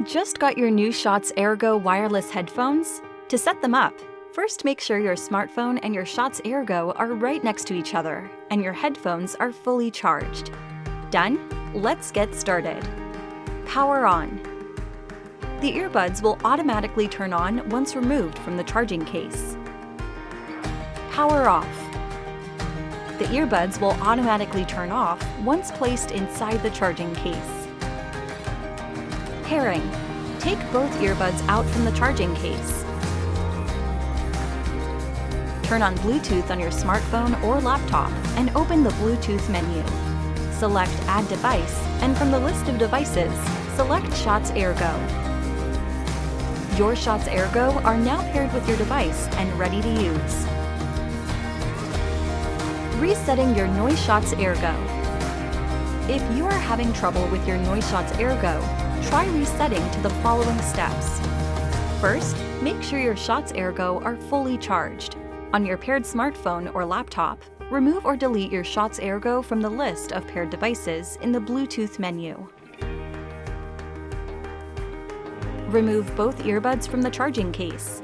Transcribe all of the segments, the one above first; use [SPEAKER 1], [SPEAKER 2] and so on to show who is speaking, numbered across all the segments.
[SPEAKER 1] Just got your Noise Shots Ergo wireless headphones? To set them up, first make sure your smartphone and your Shots Ergo are right next to each other and your headphones are fully charged. Done? Let's get started. Power on. The earbuds will automatically turn on once removed from the charging case. Power off. The earbuds will automatically turn off once placed inside the charging case. Pairing. Take both earbuds out from the charging case. Turn on Bluetooth on your smartphone or laptop and open the Bluetooth menu. Select Add Device, and from the list of devices, select Shots Ergo. Your Shots Ergo are now paired with your device and ready to use. Resetting your Noise Shots Ergo. If you are having trouble with your Noise Shots Ergo, try resetting to the following steps. First, make sure your Shots Ergo are fully charged. On your paired smartphone or laptop, remove or delete your Shots Ergo from the list of paired devices in the Bluetooth menu. Remove both earbuds from the charging case.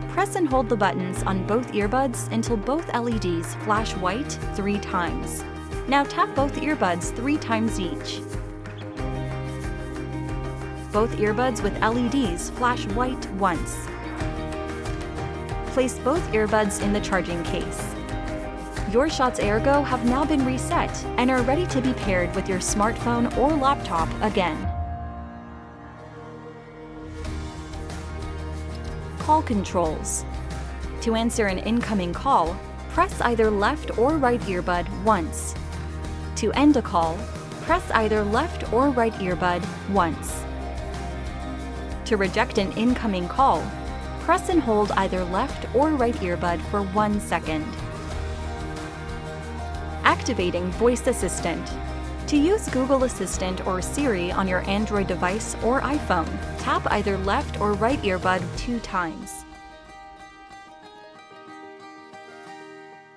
[SPEAKER 1] Press and hold the buttons on both earbuds until both LEDs flash white 3 times. Now tap both earbuds 3 times each. Both earbuds with LEDs flash white once. Place both earbuds in the charging case. Your Shots Ergo have now been reset and are ready to be paired with your smartphone or laptop again. Call controls. To answer an incoming call, press either left or right earbud once. To end a call, press either left or right earbud once. To reject an incoming call, press and hold either left or right earbud for 1 second. Activating Voice Assistant. To use Google Assistant or Siri on your Android device or iPhone, tap either left or right earbud 2 times.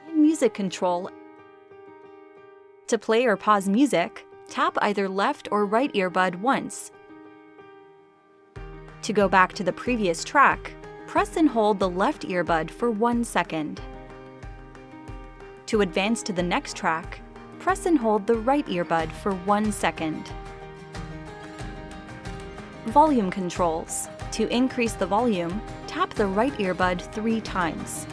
[SPEAKER 1] In Music Control, to play or pause music, tap either left or right earbud once. To go back to the previous track, press and hold the left earbud for 1 second. To advance to the next track, press and hold the right earbud for 1 second. Volume controls. To increase the volume, tap the right earbud 3 times.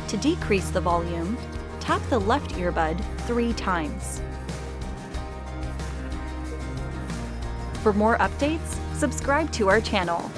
[SPEAKER 1] To decrease the volume, tap the left earbud 3 times. For more updates, subscribe to our channel.